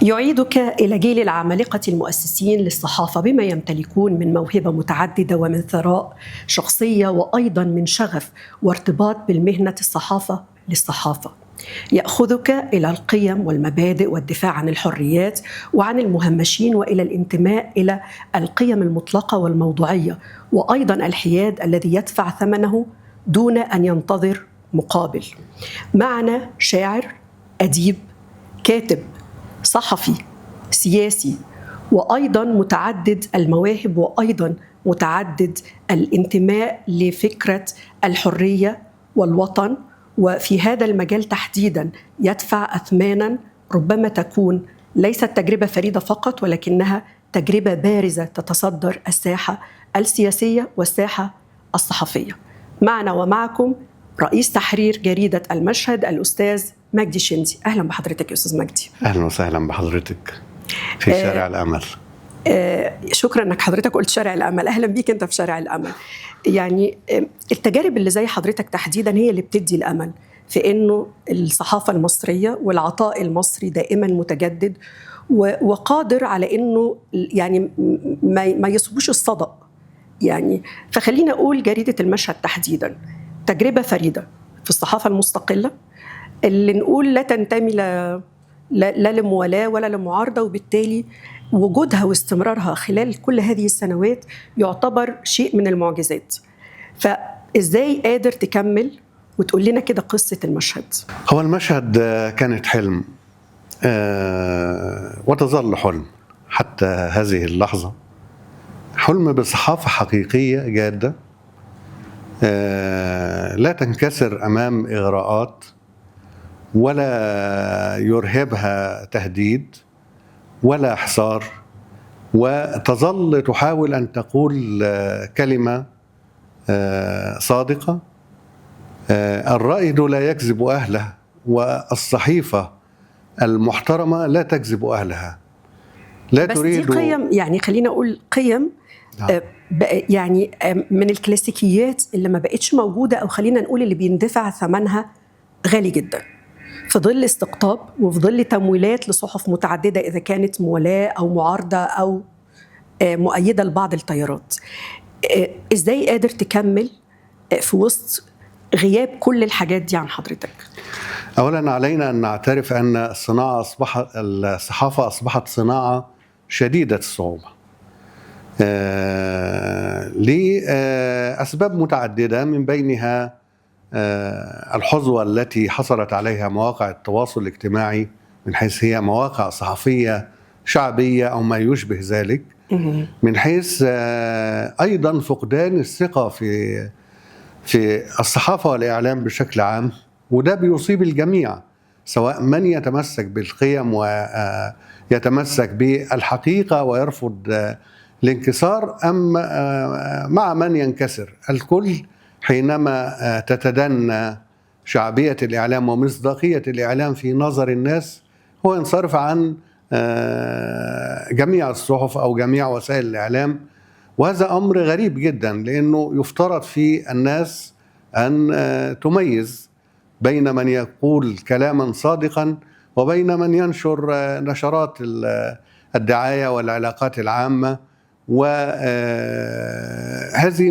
يعيدك إلى جيل العمالقة المؤسسين للصحافة بما يمتلكون من موهبة متعددة ومن ثراء شخصية وأيضا من شغف وارتباط بالمهنة الصحافة للصحافة. يأخذك إلى القيم والمبادئ والدفاع عن الحريات وعن المهمشين وإلى الانتماء إلى القيم المطلقة والموضوعية وأيضا الحياد الذي يدفع ثمنه دون أن ينتظر مقابل. معنا شاعر، أديب، كاتب، صحفي، سياسي، وأيضاً متعدد المواهب وأيضاً متعدد الانتماء لفكرة الحرية والوطن، وفي هذا المجال تحديداً يدفع أثماناً ربما تكون ليست تجربة فريدة فقط ولكنها تجربة بارزة تتصدر الساحة السياسية والساحة الصحفية. معنا ومعكم رئيس تحرير جريدة المشهد الأستاذ مجدي شندي. أهلا بحضرتك يا أستاذ مجدي. أهلا وسهلا بحضرتك في شارع الأمل. شكرا أنك حضرتك قلت شارع الأمل. أهلا بيك أنت في شارع الأمل. يعني التجارب اللي زي حضرتك تحديدا هي اللي بتدي الأمل في أنه الصحافة المصرية والعطاء المصري دائما متجدد وقادر على أنه يعني ما يصبوش الصدأ. يعني فخلينا أقول جريدة المشهد تحديدا تجربة فريدة في الصحافة المستقلة اللي نقول لا تنتمي لا لموالاة ولا لمعارضة، وبالتالي وجودها واستمرارها خلال كل هذه السنوات يعتبر شيء من المعجزات. فإزاي قادر تكمل وتقول لنا كده قصة المشهد؟ هو المشهد كانت حلم وتظل حلم حتى هذه اللحظة، حلم بصحافة حقيقية جادة لا تنكسر أمام إغراءات ولا يرهبها تهديد ولا حصار، وتظل تحاول أن تقول كلمة صادقة. الرائد لا يكذب أهله، والصحيفة المحترمة لا تكذب أهلها. لا بس تريد دي قيم، يعني خلينا أقول قيم يعني من الكلاسيكيات اللي ما بقتش موجودة، أو خلينا نقول اللي بيندفع ثمنها غالي جدا في ظل استقطاب وفي ظل تمويلات لصحف متعددة إذا كانت موالاة أو معارضة أو مؤيدة لبعض التيارات. إزاي قادر تكمل في وسط غياب كل الحاجات دي عن حضرتك؟ أولا علينا أن نعترف أن الصحافة أصبحت صناعة شديدة الصعوبة لأسباب متعددة، من بينها الحظوة التي حصلت عليها مواقع التواصل الاجتماعي من حيث هي مواقع صحفية شعبية أو ما يشبه ذلك، من حيث أيضا فقدان الثقة في الصحافة والإعلام بشكل عام، وده بيصيب الجميع سواء من يتمسك بالقيم ويتمسك بالحقيقة ويرفض الانكسار أم مع من ينكسر. الكل حينما تتدنى شعبية الإعلام ومصداقية الإعلام في نظر الناس هو ينصرف عن جميع الصحف أو جميع وسائل الإعلام، وهذا أمر غريب جدا، لأنه يفترض في الناس أن تميز بين من يقول كلاما صادقا وبين من ينشر نشرات الدعاية والعلاقات العامة، وهذه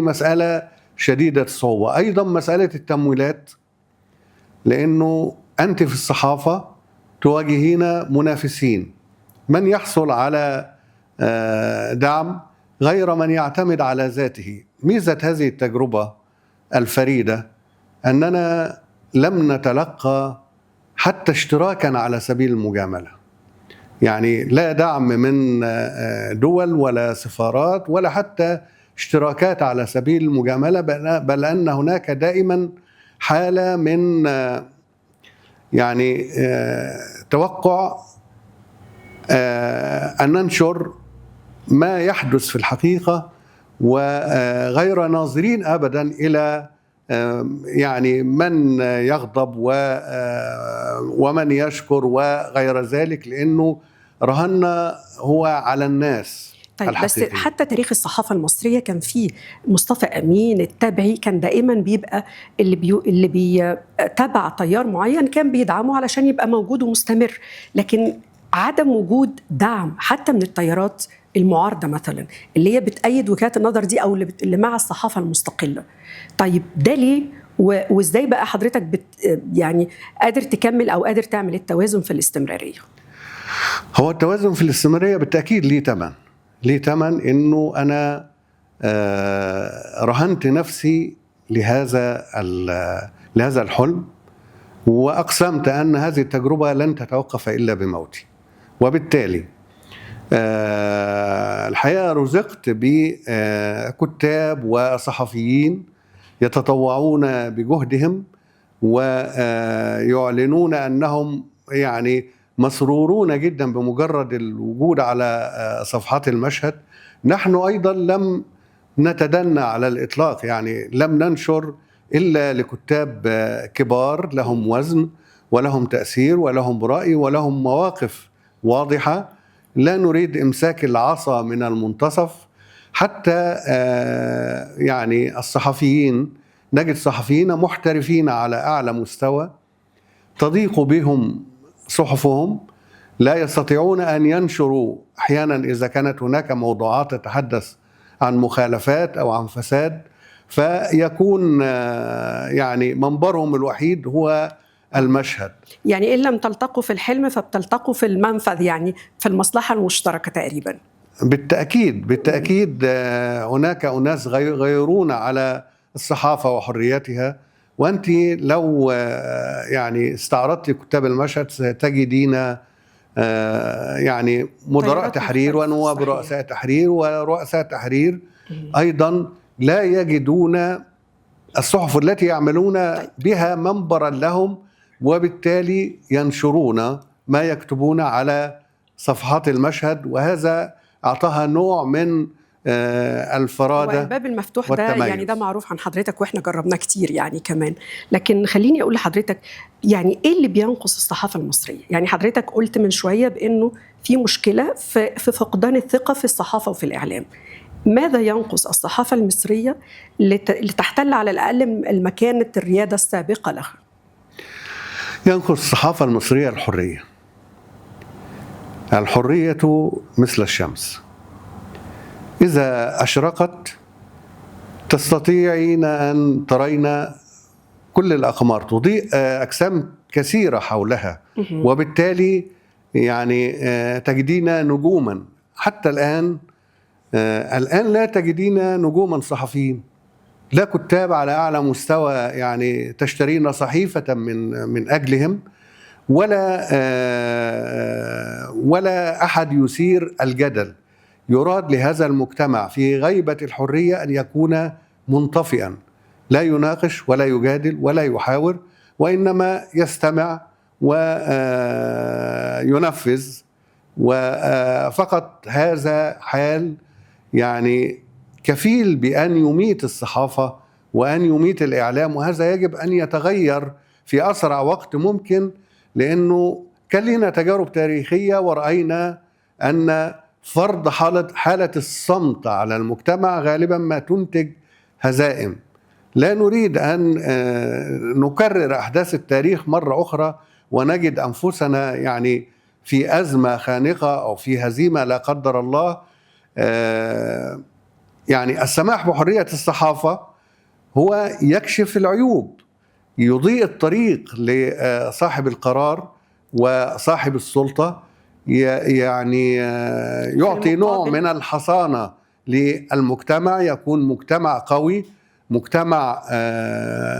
مسألة شديدة الصعوبة. أيضا مسألة التمويلات، لأنه أنت في الصحافة تواجهين منافسين، من يحصل على دعم غير من يعتمد على ذاته. ميزة هذه التجربة الفريدة أننا لم نتلقى حتى اشتراكا على سبيل المجاملة، يعني لا دعم من دول ولا سفارات ولا حتى اشتراكات على سبيل المجاملة، بل أن هناك دائما حالة من يعني توقع أن ننشر ما يحدث في الحقيقة وغير ناظرين أبدا إلى يعني من يغضب ومن يشكر وغير ذلك، لأنه رهنا هو على الناس. طيب بس حتى تاريخ الصحافة المصرية كان فيه مصطفى أمين التبعي، كان دائما بيبقى اللي بيتبع تيار معين كان بيدعمه علشان يبقى موجود ومستمر، لكن عدم وجود دعم حتى من التيارات المعارضة مثلا اللي هي بتأيد وجهات النظر دي أو اللي مع الصحافة المستقلة. طيب ده ليه؟ وإزاي بقى حضرتك يعني قادر تكمل أو قادر تعمل التوازن في الاستمرارية؟ هو التوازن في الاستمرارية بالتأكيد ليه تمن إنه أنا رهنت نفسي لهذا الحلم، وأقسمت أن هذه التجربة لن تتوقف إلا بموتي. وبالتالي الحقيقة رزقت بكتاب وصحفيين يتطوعون بجهدهم ويعلنون أنهم يعني مسرورون جدا بمجرد الوجود على صفحات المشهد. نحن أيضا لم نتدنى على الإطلاق، يعني لم ننشر إلا لكتاب كبار لهم وزن ولهم تأثير ولهم رأي ولهم مواقف واضحة. لا نريد إمساك العصا من المنتصف. حتى يعني الصحفيين، نجد صحفيين محترفين على أعلى مستوى تضيق بهم صحفهم، لا يستطيعون أن ينشروا أحيانا إذا كانت هناك موضوعات تتحدث عن مخالفات أو عن فساد، فيكون يعني منبرهم الوحيد هو المشهد. يعني إن لم تلتقوا في الحلم فبتلتقوا في المنفذ، يعني في المصلحة المشتركة تقريبا. بالتأكيد هناك أناس غيرون على الصحافة وحريتها، وأنت لو يعني استعرضت كتاب المشهد ستجدين يعني مدراء تحرير ونواب رؤساء تحرير ورؤساء تحرير أيضا لا يجدون الصحف التي يعملون بها منبرا لهم، وبالتالي ينشرون ما يكتبون على صفحات المشهد، وهذا أعطاها نوع من الفرادة والباب المفتوح والتميز. ده يعني ده معروف عن حضرتك وإحنا جربناه كتير يعني كمان. لكن خليني أقول لحضرتك يعني إيه اللي بينقص الصحافة المصرية؟ يعني حضرتك قلت من شوية بأنه في مشكلة في فقدان الثقة في الصحافة وفي الإعلام. ماذا ينقص الصحافة المصرية لتحتل على الأقل المكانة الريادة السابقة لها؟ ينقص الصحافة المصرية الحرية مثل الشمس، إذا أشرقت تستطيعين أن ترين كل الأقمار، تضيء أجسام كثيرة حولها، وبالتالي يعني تجدين نجوما. حتى الآن لا تجدين نجوما صحفيين، لا كتاب على أعلى مستوى يعني تشترين صحيفة من أجلهم، ولا أحد يثير الجدل. يراد لهذا المجتمع في غيبة الحرية أن يكون منطفئا، لا يناقش ولا يجادل ولا يحاور، وإنما يستمع وينفذ. وفقط هذا حال يعني كفيل بأن يميت الصحافة وأن يميت الإعلام، وهذا يجب أن يتغير في أسرع وقت ممكن، لأنه كان لنا تجارب تاريخية ورأينا أن فرض حالة الصمت على المجتمع غالبا ما تنتج هزائم. لا نريد أن نكرر أحداث التاريخ مرة أخرى ونجد أنفسنا يعني في أزمة خانقة أو في هزيمة لا قدر الله. يعني السماح بحرية الصحافة هو يكشف العيوب، يضيء الطريق لصاحب القرار وصاحب السلطة، يعني يعطي نوع من الحصانة للمجتمع، يكون مجتمع قوي، مجتمع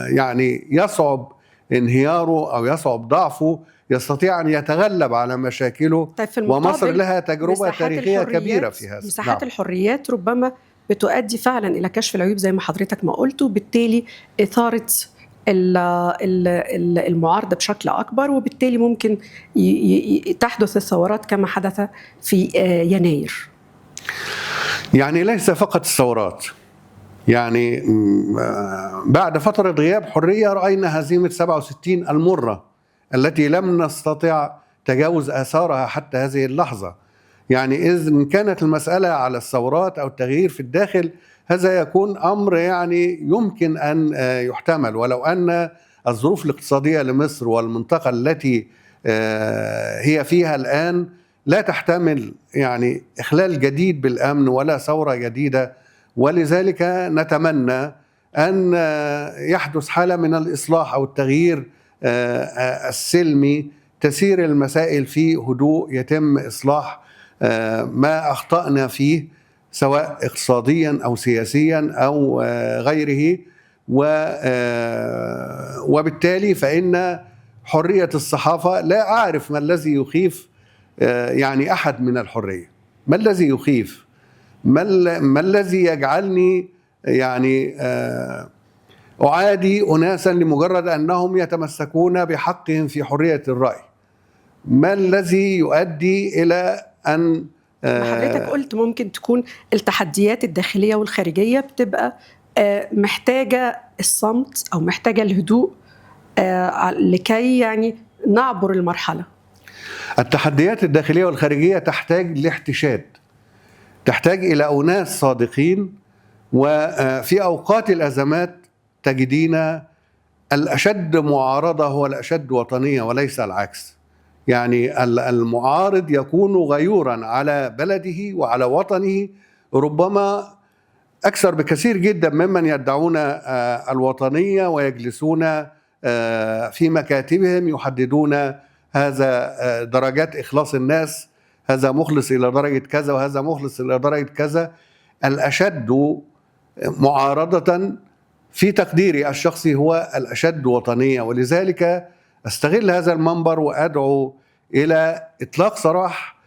يعني يصعب انهياره أو يصعب ضعفه، يستطيع أن يتغلب على مشاكله. طيب ومصر لها تجربة تاريخية كبيرة في هذا. مساحات الحريات ربما بتؤدي فعلا إلى كشف العيوب زي ما حضرتك ما قلت، وبالتالي إثارة المعارضة بشكل أكبر، وبالتالي ممكن تحدث الثورات كما حدث في يناير. يعني ليس فقط الثورات، يعني بعد فترة غياب حرية رأينا هزيمة 67 المرة التي لم نستطع تجاوز آثارها حتى هذه اللحظة. يعني إذن كانت المسألة على الثورات أو التغيير في الداخل، هذا يكون أمر يعني يمكن أن يحتمل، ولو أن الظروف الاقتصادية لمصر والمنطقة التي هي فيها الآن لا تحتمل يعني إخلال جديد بالأمن ولا ثورة جديدة، ولذلك نتمنى أن يحدث حالة من الإصلاح أو التغيير السلمي، تسير المسائل في هدوء، يتم إصلاح ما أخطأنا فيه سواء اقتصاديا أو سياسيا أو غيره. وبالتالي فإن حرية الصحافة، لا أعرف ما الذي يخيف يعني أحد من الحرية، ما الذي يخيف، ما الذي يجعلني يعني أعادي أناسا لمجرد أنهم يتمسكون بحقهم في حرية الرأي؟ ما الذي يؤدي إلى أن حضرتك قلت ممكن تكون التحديات الداخلية والخارجية بتبقى محتاجة الصمت أو محتاجة الهدوء لكي يعني نعبر المرحلة. التحديات الداخلية والخارجية تحتاج لاحتشاد، تحتاج إلى أناس صادقين، وفي أوقات الأزمات تجدين الأشد معارضة هو الأشد وطنية وليس العكس. يعني المعارض يكون غيورا على بلده وعلى وطنه ربما أكثر بكثير جدا ممن يدعون الوطنية ويجلسون في مكاتبهم يحددون هذا درجات إخلاص الناس، هذا مخلص إلى درجة كذا وهذا مخلص إلى درجة كذا. الأشد معارضة في تقديري الشخصي هو الأشد وطنية، ولذلك أستغل هذا المنبر وأدعو إلى إطلاق سراح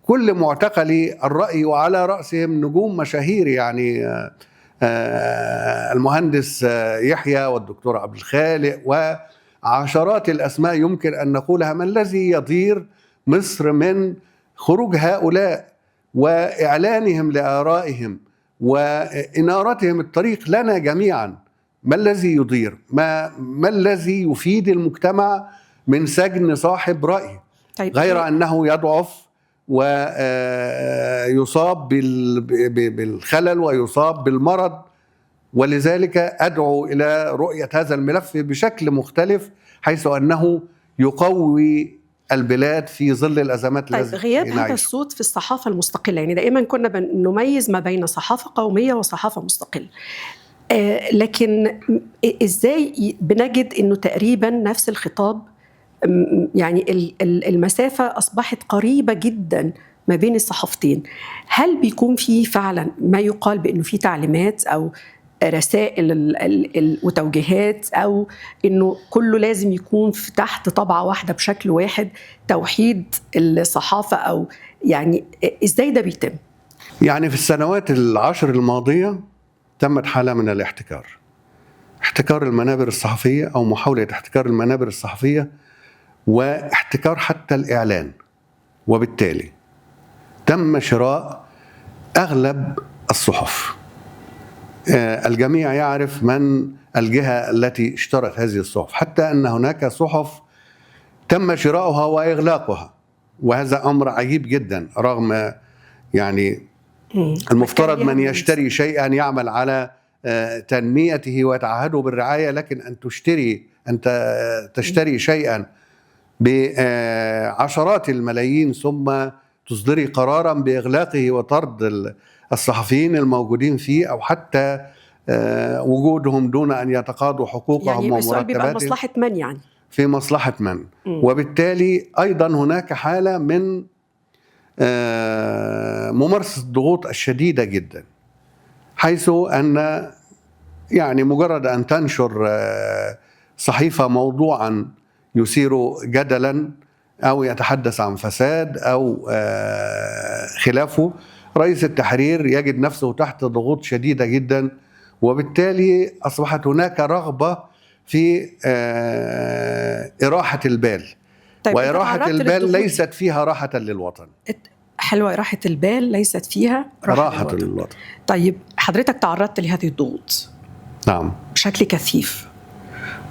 كل معتقلي الرأي، وعلى رأسهم نجوم مشاهير، يعني المهندس يحيى والدكتور عبد الخالق وعشرات الأسماء يمكن أن نقولها. ما الذي يضير مصر من خروج هؤلاء وإعلانهم لآرائهم وإنارتهم الطريق لنا جميعا؟ ما الذي يضير؟ ما الذي يفيد المجتمع من سجن صاحب رأي؟ طيب، غير أنه يضعف ويصاب بالخلل ويصاب بالمرض. ولذلك أدعو إلى رؤية هذا الملف بشكل مختلف، حيث أنه يقوي البلاد في ظل الأزمات. طيب، غياب هذا الصوت في الصحافة المستقلة، يعني دائما كنا نميز ما بين صحافة قومية وصحافة مستقلة، لكن إزاي بنجد أنه تقريبا نفس الخطاب، يعني المسافة أصبحت قريبة جدا ما بين الصحافتين؟ هل بيكون في فعلا ما يقال بأنه في تعليمات أو رسائل وتوجيهات، أو أنه كله لازم يكون تحت طبعة واحدة بشكل واحد، توحيد الصحافة، أو يعني إزاي ده بيتم؟ يعني في السنوات العشر الماضية تمت حالة من الاحتكار، احتكار المنابر الصحفية أو محاولة احتكار المنابر الصحفية واحتكار حتى الإعلان، وبالتالي تم شراء أغلب الصحف. الجميع يعرف من الجهة التي اشترت هذه الصحف، حتى أن هناك صحف تم شراؤها وإغلاقها، وهذا أمر عجيب جدا، رغم يعني المفترض من يشتري شيئا يعمل على تنميته ويتعهده بالرعاية، لكن أن تشتري شيئا بعشرات الملايين ثم تصدري قرارا بإغلاقه وطرد الصحفيين الموجودين فيه، أو حتى وجودهم دون أن يتقاضوا حقوقهم يعني ومرتباتهم. بيبقى مصلحة من؟ يعني في مصلحة من؟ وبالتالي أيضا هناك حالة من ممارسة الضغوط الشديدة جدا، حيث أن يعني مجرد أن تنشر صحيفة موضوعا يثير جدلا أو يتحدث عن فساد أو خلافه، رئيس التحرير يجد نفسه تحت ضغوط شديدة جدا، وبالتالي أصبحت هناك رغبة في إراحة البال. طيب، وإراحة البال ليست فيها راحة للوطن. حلوة، راحة البال ليست فيها راحة للوطن. طيب، حضرتك تعرضت لهذه الضغوط. نعم، بشكل كثيف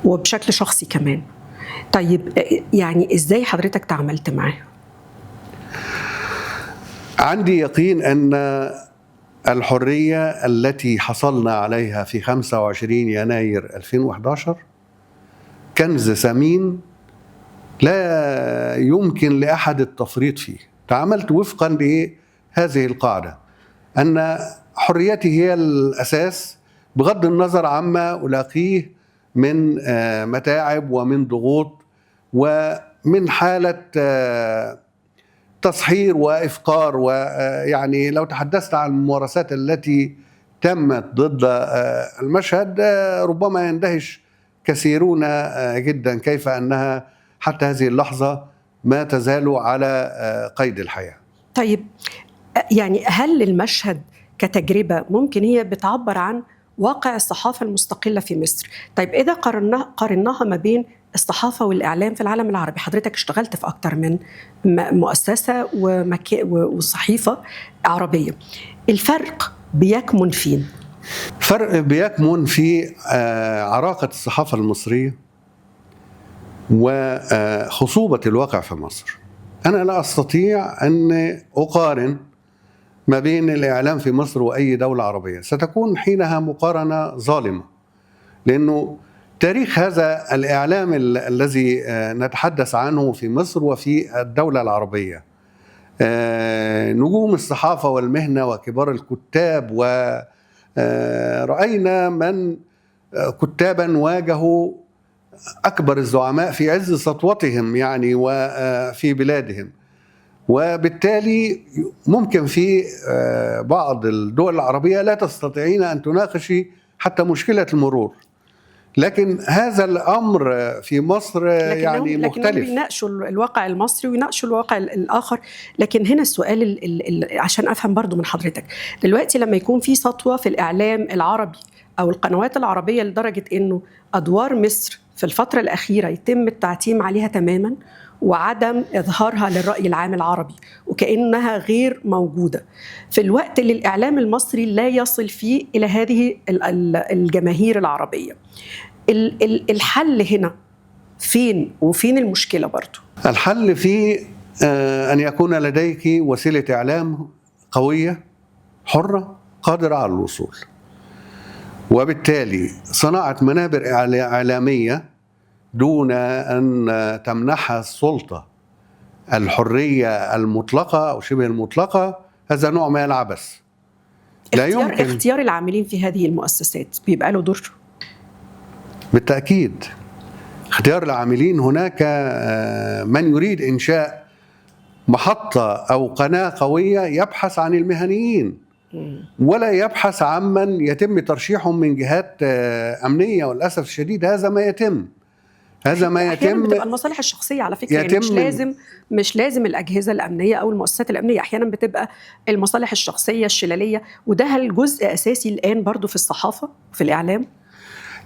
وبشكل شخصي كمان. طيب، يعني إزاي حضرتك تعاملت معاه؟ عندي يقين أن الحرية التي حصلنا عليها في 25 يناير 2011 كنز ثمين لا يمكن لأحد التفريط فيه. تعاملت وفقا لهذه القاعدة أن حريتي هي الأساس بغض النظر عما ألاقيه من متاعب ومن ضغوط ومن حالة تصحير وإفقار. ويعني لو تحدثت عن الممارسات التي تمت ضد المشهد ربما يندهش كثيرون جدا كيف أنها حتى هذه اللحظة ما تزال على قيد الحياة. طيب، يعني هل المشهد كتجربة ممكن هي بتعبر عن واقع الصحافة المستقلة في مصر؟ طيب إذا قارناها ما بين الصحافة والإعلام في العالم العربي، حضرتك اشتغلت في أكتر من مؤسسة وصحيفة عربية، الفرق بيكمن فين؟ فرق بيكمن في عراقة الصحافة المصرية وخصوبة الواقع في مصر. أنا لا أستطيع أن أقارن ما بين الإعلام في مصر وأي دولة عربية، ستكون حينها مقارنة ظالمة، لأنه تاريخ هذا الإعلام الذي نتحدث عنه في مصر وفي الدولة العربية، نجوم الصحافة والمهنة وكبار الكتاب، ورأينا من كتابا واجهوا أكبر الزعماء في عز سطوتهم يعني وفي بلادهم، وبالتالي ممكن في بعض الدول العربية لا تستطيعين أن تناقشي حتى مشكلة المرور، لكن هذا الأمر في مصر يعني مختلف. لكن بيناقشوا الواقع المصري ويناقشوا الواقع الآخر. لكن هنا السؤال عشان أفهم برضو من حضرتك دلوقتي، لما يكون في سطوة في الإعلام العربي أو القنوات العربية لدرجة أنه أدوار مصر في الفترة الأخيرة يتم التعتيم عليها تماماً وعدم إظهارها للرأي العام العربي وكأنها غير موجودة، في الوقت اللي الإعلام المصري لا يصل فيه إلى هذه الجماهير العربية، الحل هنا فين؟ وفين المشكلة برضو؟ الحل في أن يكون لديك وسيلة إعلام قوية حرة قادرة على الوصول، وبالتالي صناعة منابر إعلامية دون أن تمنحها السلطة الحرية المطلقة أو شبه المطلقة، هذا نوع من العبث. لا يمكن اختيار العاملين في هذه المؤسسات بيبقى له دور. بالتأكيد اختيار العاملين، هناك من يريد إنشاء محطة أو قناة قوية يبحث عن المهنيين ولا يبحث عمن يتم ترشيحهم من جهات أمنية، وللأسف الشديد هذا ما يتم. بتبقى المصالح الشخصية على فكرة، يعني مش لازم الأجهزة الأمنية أو المؤسسات الأمنية، أحيانا بتبقى المصالح الشخصية الشلالية، وده هل جزء أساسي الآن برضو في الصحافة في الإعلام؟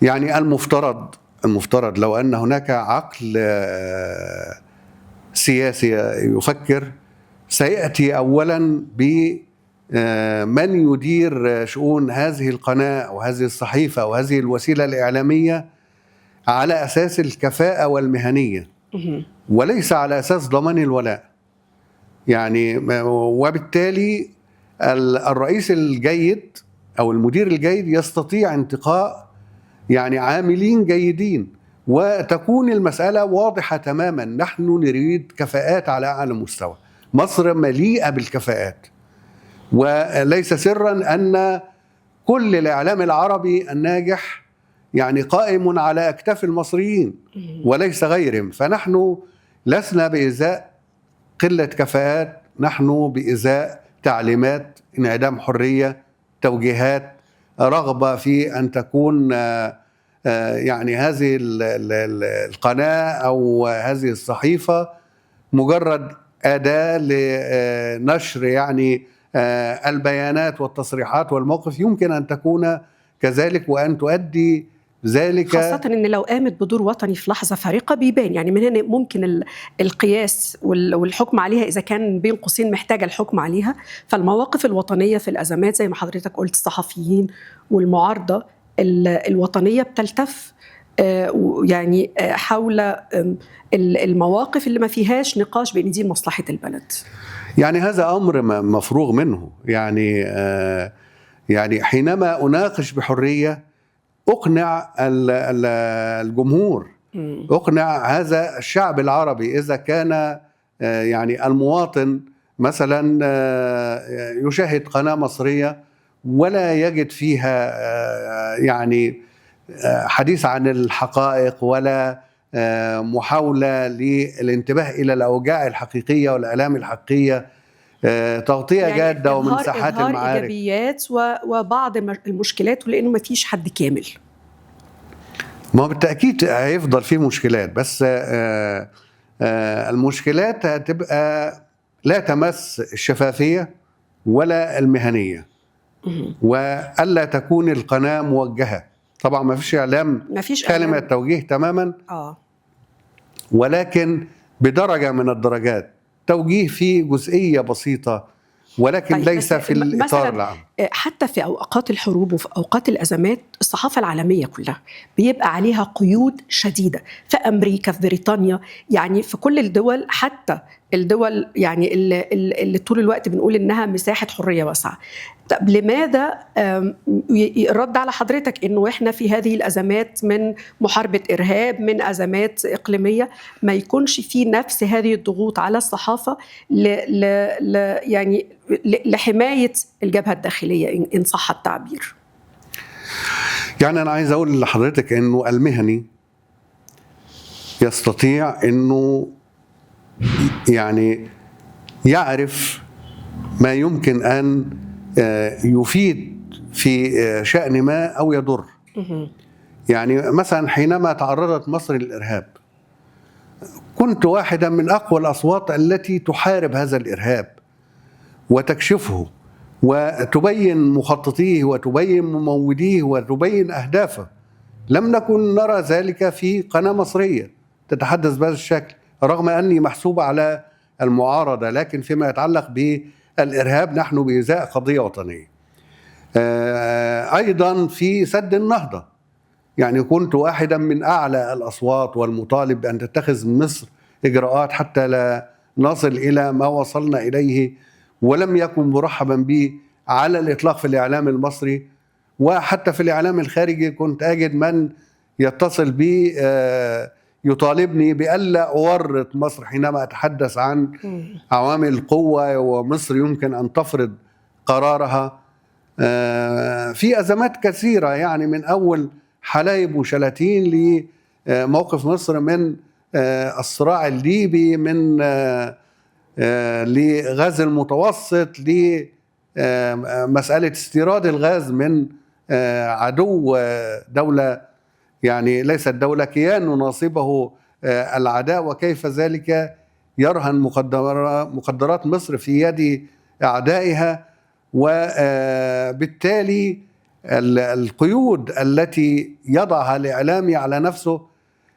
يعني المفترض لو أن هناك عقل سياسي يفكر سيأتي أولا بمن يدير شؤون هذه القناة أو هذه الصحيفة أو هذه الوسيلة الإعلامية على أساس الكفاءة والمهنية وليس على أساس ضمان الولاء. يعني وبالتالي الرئيس الجيد أو المدير الجيد يستطيع انتقاء يعني عاملين جيدين وتكون المسألة واضحة تماما. نحن نريد كفاءات على أعلى مستوى، مصر مليئة بالكفاءات، وليس سرا أن كل الإعلام العربي الناجح يعني قائم على أكتاف المصريين وليس غيرهم. فنحن لسنا بإزاء قلة كفاءات، نحن بإزاء تعليمات، انعدام حرية، توجيهات، رغبة في أن تكون يعني هذه القناة أو هذه الصحيفة مجرد أداة لنشر يعني البيانات والتصريحات والموقف. يمكن أن تكون كذلك وأن تؤدي ذلك، خاصة أن لو قامت بدور وطني في لحظة فارقة بيبان. يعني من هنا ممكن القياس والحكم عليها إذا كان بين قوسين محتاجة الحكم عليها. فالمواقف الوطنية في الأزمات زي ما حضرتك قلت، الصحفيين والمعارضة الوطنية بتلتف يعني حول المواقف اللي ما فيهاش نقاش بين دي مصلحة البلد. يعني هذا أمر مفروغ منه. يعني حينما أناقش بحرية أقنع الجمهور، أقنع هذا الشعب العربي. إذا كان يعني المواطن مثلا يشاهد قناة مصرية ولا يجد فيها يعني حديث عن الحقائق ولا محاولة للانتباه إلى الأوجاع الحقيقية والآلام الحقيقية، تغطية يعني جادة ومساحات إظهار المعارك. إيجابيات وبعض المشكلات، ولأنه ما فيش حد كامل. ما بالتأكيد هيفضل فيه مشكلات، بس المشكلات هتبقى لا تمس الشفافية ولا المهنية، وألا تكون القناة موجهة. طبعا ما فيش إعلام خالي من التوجيه تماما، ولكن بدرجة من الدرجات توجيه في جزئية بسيطة، ولكن طيب ليس في الإطار العام. حتى في أوقات الحروب وفي أوقات الأزمات الصحافة العالمية كلها بيبقى عليها قيود شديدة، في أمريكا، في بريطانيا، يعني في كل الدول، حتى الدول يعني اللي طول الوقت بنقول إنها مساحة حرية واسعة. طب لماذا رد على حضرتك إنه إحنا في هذه الأزمات، من محاربة إرهاب، من أزمات إقليمية، ما يكونش في نفس هذه الضغوط على الصحافة يعني لحماية الجبهة الداخلية إن صح التعبير؟ يعني أنا عايز أقول لحضرتك إنه المهني يستطيع إنه يعني يعرف ما يمكن أن يفيد في شأن ما أو يضر. يعني مثلا حينما تعرضت مصر للإرهاب كنت واحدا من أقوى الأصوات التي تحارب هذا الإرهاب وتكشفه وتبين مخططيه وتبين مموليه وتبين أهدافه. لم نكن نرى ذلك في قناة مصرية تتحدث بهذا الشكل، رغم أني محسوب على المعارضة، لكن فيما يتعلق بالإرهاب نحن بإزاء قضية وطنية. أيضا في سد النهضة، يعني كنت واحدا من أعلى الأصوات والمطالب بأن تتخذ مصر إجراءات حتى لا نصل إلى ما وصلنا إليه، ولم يكن مرحبا به على الإطلاق في الإعلام المصري. وحتى في الإعلام الخارجي كنت أجد من يتصل بي يطالبني بألا أورط مصر حينما أتحدث عن عوامل القوة ومصر يمكن أن تفرض قرارها في أزمات كثيرة، يعني من أول حلايب وشلاتين لموقف مصر من الصراع الليبي، من لغاز المتوسط، لمسألة استيراد الغاز من عدو دولة، يعني ليست دولة، كيان ناصبه العداء، وكيف ذلك يرهن مقدرات مصر في يد أعدائها. وبالتالي القيود التي يضعها الإعلامي على نفسه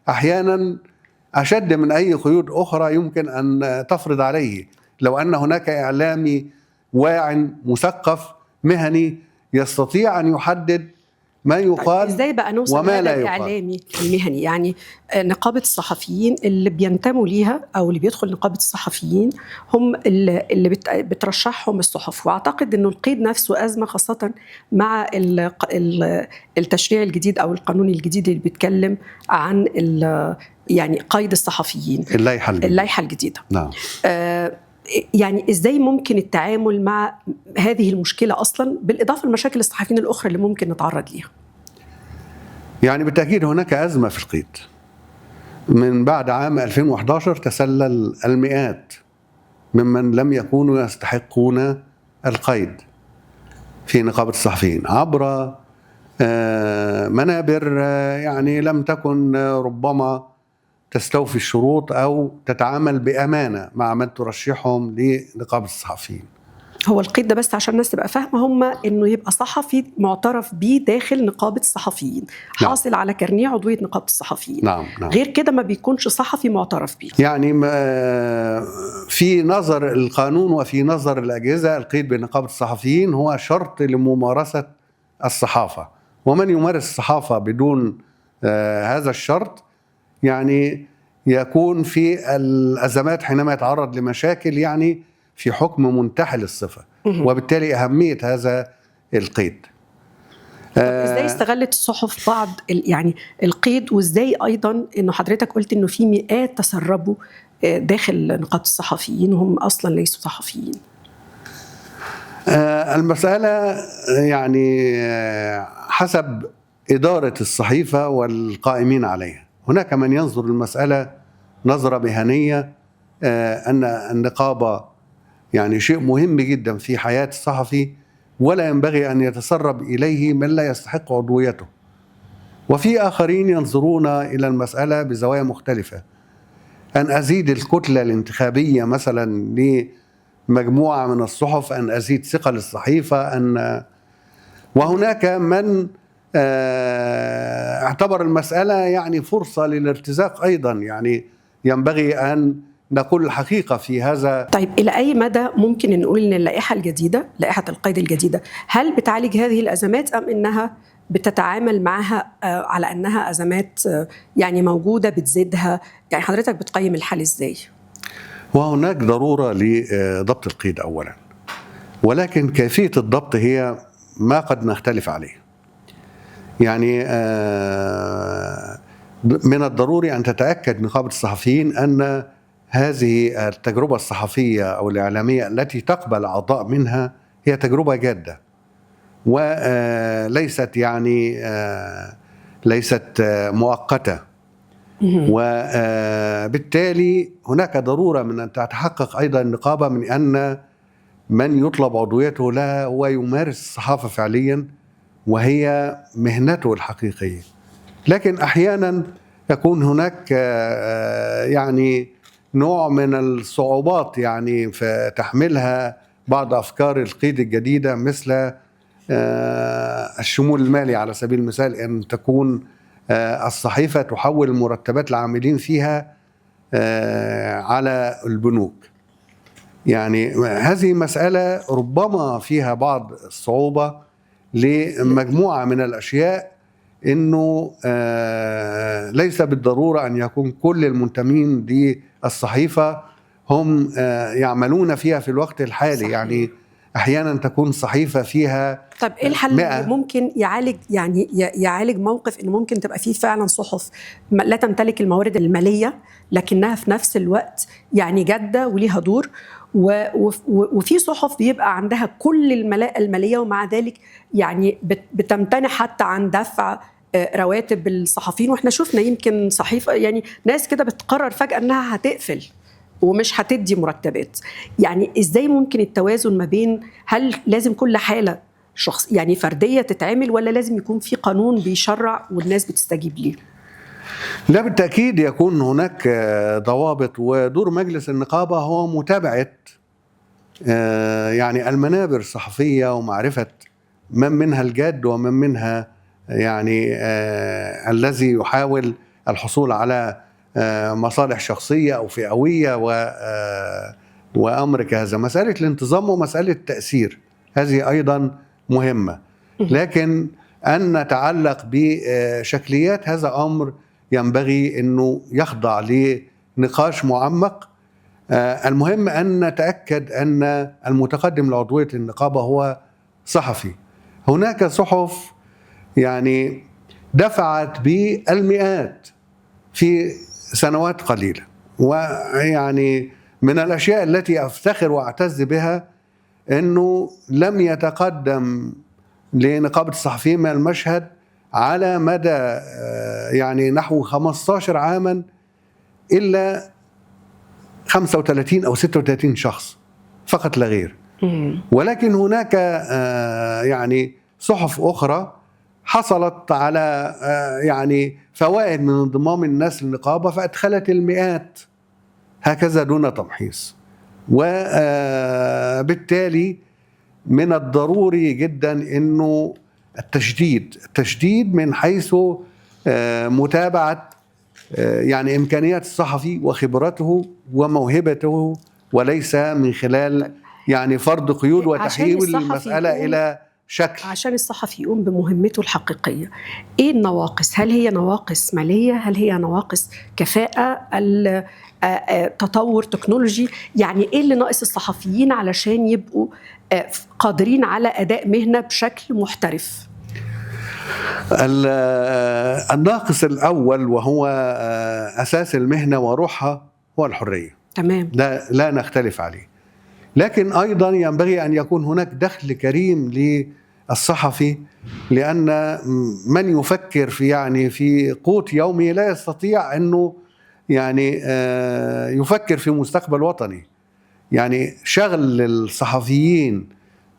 أحيانا أشد من أي قيود أخرى يمكن أن تفرض عليه، لو أن هناك إعلامي واع مثقف مهني يستطيع أن يحدد ما يقال. ازاي بقى نوصل وما لهذا لا الإعلامي المهني؟ يعني نقابة الصحفيين اللي بينتموا ليها أو اللي بيدخل نقابة الصحفيين هم اللي بترشحهم الصحف، وأعتقد أنه القيد نفسه أزمة، خاصة مع التشريع الجديد أو القانون الجديد اللي بيتكلم عن يعني قيد الصحفيين، اللائحة الجديدة. نعم. يعني إزاي ممكن التعامل مع هذه المشكلة أصلا، بالإضافة لمشاكل الصحفيين الأخرى اللي ممكن نتعرض ليها؟ يعني بالتأكيد هناك أزمة في القيد. من بعد عام 2011 تسلل المئات ممن لم يكونوا يستحقون القيد في نقابة الصحفيين عبر منابر يعني لم تكن ربما تستوفي الشروط أو تتعامل بأمانة مع من ترشحهم لنقابة الصحفيين. هو القيد ده بس عشان الناس تبقى فاهمة، هم إنه يبقى صحفي معترف به داخل نقابة الصحفيين، حاصل نعم. على كارنيه عضوية نقابة الصحفيين. نعم. غير كده ما بيكونش صحفي معترف به. يعني في نظر القانون وفي نظر الأجهزة القيد بنقابة الصحفيين هو شرط لممارسة الصحافة، ومن يمارس الصحافة بدون هذا الشرط يعني يكون في الأزمات حينما يتعرض لمشاكل، يعني في حكم منتحل الصفة، وبالتالي أهمية هذا القيد. إزاي استغلت الصحف بعض يعني القيد، وإزاي أيضا إنه حضرتك قلت إنه في مئات تسربوا داخل نقابة الصحفيين وهم أصلا ليسوا صحفيين؟ المسألة يعني حسب إدارة الصحيفة والقائمين عليها. هناك من ينظر المسألة نظرة مهنية، أن النقابة يعني شيء مهم جدا في حياة الصحفي ولا ينبغي أن يتسرب إليه من لا يستحق عضويته. وفي آخرين ينظرون إلى المسألة بزوايا مختلفة، أن أزيد الكتلة الانتخابية مثلا لمجموعة من الصحف، أن أزيد ثقل الصحيفة، وهناك من اعتبر المسألة يعني فرصة للارتزاق أيضا. يعني ينبغي أن نقول الحقيقة في هذا. طيب إلى أي مدى ممكن نقول أن اللائحة الجديدة، لائحة القيد الجديدة، هل بتعالج هذه الأزمات أم أنها بتتعامل معها على أنها أزمات يعني موجودة بتزيدها؟ يعني حضرتك بتقيم الحال إزاي؟ وهناك ضرورة لضبط القيد أولا، ولكن كيفية الضبط هي ما قد نختلف عليه. يعني من الضروري أن تتأكد نقابة الصحفيين أن هذه التجربة الصحفية أو الإعلامية التي تقبل أعضاء منها هي تجربة جادة وليست يعني ليست مؤقتة، وبالتالي هناك ضرورة من أن تتحقق أيضا النقابة من أن من يطلب عضويته لها هو يمارس الصحافة فعليا وهي مهنته الحقيقية. لكن أحيانا يكون هناك يعني نوع من الصعوبات يعني في تحملها بعض أفكار القيد الجديدة، مثل الشمول المالي على سبيل المثال، أن تكون الصحيفة تحول مرتبات العاملين فيها على البنوك. يعني هذه مسألة ربما فيها بعض الصعوبة لمجموعة من الأشياء، إنه ليس بالضرورة أن يكون كل المنتمين للصحيفة هم يعملون فيها في الوقت الحالي. صحيح. يعني أحيانا تكون صحيفة فيها. طيب إيه الحل اللي ممكن يعالج يعني يعالج موقف إن ممكن تبقى فيه فعلا صحف لا تمتلك الموارد المالية لكنها في نفس الوقت يعني جادة وليها دور، وفي صحف بيبقى عندها كل الملاءة المالية ومع ذلك يعني بتمتنع حتى عن دفع رواتب الصحفيين؟ واحنا شفنا يمكن صحيفة يعني ناس كده بتقرر فجأة انها هتقفل ومش هتدي مرتبات. يعني ازاي ممكن التوازن ما بين، هل لازم كل حالة شخص يعني فردية تتعمل ولا لازم يكون في قانون بيشرع والناس بتستجيب ليه؟ لا، بالتأكيد يكون هناك ضوابط، ودور مجلس النقابة هو متابعة يعني المنابر الصحفية ومعرفة من منها الجاد ومن منها يعني الذي يحاول الحصول على مصالح شخصية أو فئوية وأمر كهذا. مسألة الانتظام ومسألة التأثير هذه أيضا مهمة، لكن أن نتعلق بشكليات هذا أمر ينبغي أنه يخضع لنقاش معمق. المهم أن نتأكد أن المتقدم لعضوية النقابة هو صحفي. هناك صحف يعني دفعت بالمئات في سنوات قليلة، ويعني من الأشياء التي أفتخر وأعتز بها أنه لم يتقدم لنقابة الصحفيين من المشهد على مدى يعني نحو 15 عاما إلا 35 أو 36 شخص فقط لا غير. ولكن هناك يعني صحف أخرى حصلت على يعني فوائد من انضمام الناس للنقابة فأدخلت المئات هكذا دون تمحيص. وبالتالي من الضروري جدا أنه التشديد من حيث متابعة يعني إمكانيات الصحفي وخبرته وموهبته، وليس من خلال يعني فرض قيود وتحويل المسألة إلى شكل. عشان الصحفي يقوم بمهمته الحقيقية، إيه النواقص؟ هل هي نواقص مالية؟ هل هي نواقص كفاءة؟ تطور تكنولوجي؟ يعني إيه اللي ناقص الصحفيين علشان يبقوا قادرين على أداء مهنة بشكل محترف؟ الناقص الأول وهو أساس المهنة وروحها هو الحرية. تمام. لا نختلف عليه. لكن أيضا ينبغي أن يكون هناك دخل كريم للصحفي، لأن من يفكر في قوت يومه لا يستطيع أنه يفكر في مستقبل وطني. شغل الصحفيين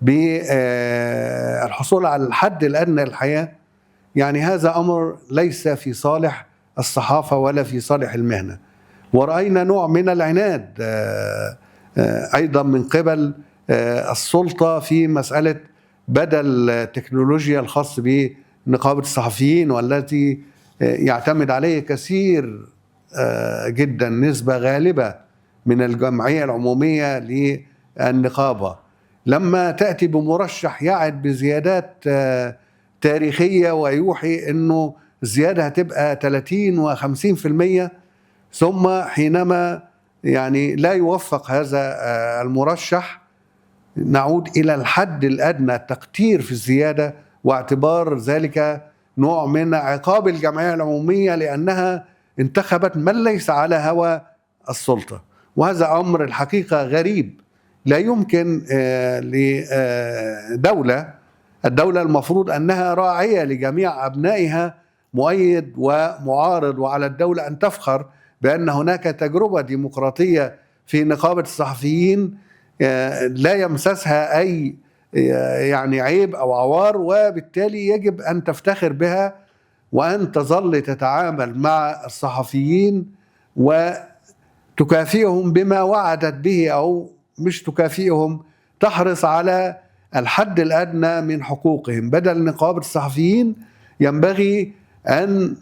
بالحصول على الحد الأدنى للحياة هذا أمر ليس في صالح الصحافة ولا في صالح المهنة. ورأينا نوع من العناد أيضا من قبل السلطة في مسألة بدل التكنولوجيا الخاص بنقابة الصحفيين، والتي يعتمد عليه كثير جدا، نسبة غالبة من الجمعية العمومية للنقابة، لما تأتي بمرشح يعد بزيادات تاريخية ويوحي أنه الزيادة هتبقى 30 و50%، ثم حينما لا يوفق هذا المرشح نعود إلى الحد الأدنى، التقتير في الزيادة، واعتبار ذلك نوع من عقاب الجمعية العمومية لأنها انتخبت من ليس على هوى السلطة. وهذا أمر الحقيقة غريب. لا يمكن الدولة المفروض أنها راعية لجميع أبنائها، مؤيد ومعارض، وعلى الدولة أن تفخر بأن هناك تجربة ديمقراطية في نقابة الصحفيين لا يمسسها أي عيب أو عوار، وبالتالي يجب أن تفتخر بها وأن تظل تتعامل مع الصحفيين وتكافئهم بما وعدت به، أو مش تكافئهم، تحرص على الحد الأدنى من حقوقهم. بدل نقابة الصحفيين ينبغي أن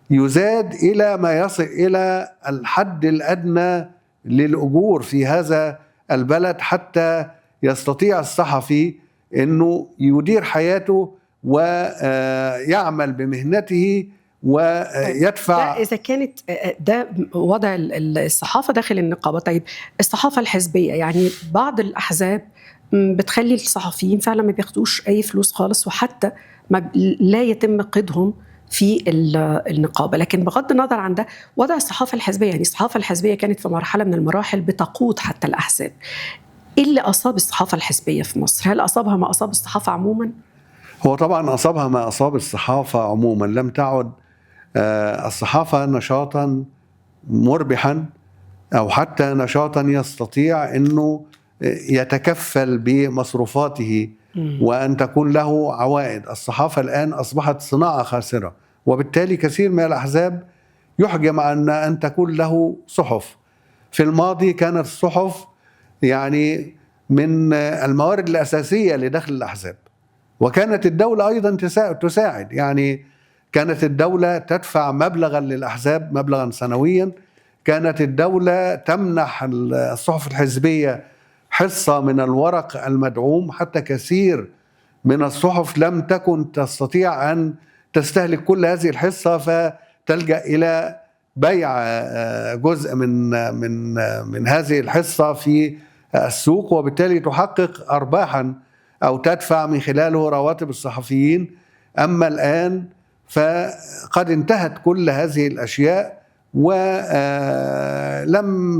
يزاد إلى ما يصل إلى الحد الأدنى للأجور في هذا البلد، حتى يستطيع الصحفي أنه يدير حياته ويعمل بمهنته ويدفع. ده إذا كانت ده وضع الصحافة داخل النقابة. طيب الصحافة الحزبية، بعض الأحزاب بتخلي الصحفيين فعلا ما بياخدوش أي فلوس خالص، وحتى لا يتم قيدهم في النقابة. لكن بغض النظر عن ده، وضع الصحافة الحزبية، الصحافة الحزبية كانت في مرحلة من المراحل بتقود حتى الأحزاب. إيه اللي أصاب الصحافة الحزبية في مصر؟ هل أصابها ما أصاب الصحافة عموما؟ هو طبعا أصابها ما أصاب الصحافة عموما. لم تعد الصحافة نشاطا مربحا، أو حتى نشاطا يستطيع أنه يتكفل بمصروفاته وأن تكون له عوائد. الصحافة الآن أصبحت صناعة خاسرة، وبالتالي كثير من الأحزاب يحجم عن أن تكون له صحف. في الماضي كانت الصحف من الموارد الأساسية لدخل الأحزاب، وكانت الدولة أيضا تساعد. كانت الدولة تدفع مبلغا للأحزاب، مبلغا سنويا. كانت الدولة تمنح الصحف الحزبية حصة من الورق المدعوم، حتى كثير من الصحف لم تكن تستطيع أن تستهلك كل هذه الحصة، فتلجأ إلى بيع جزء من هذه الحصة في السوق، وبالتالي تحقق أرباحا أو تدفع من خلاله رواتب الصحفيين. أما الآن فقد انتهت كل هذه الأشياء، ولم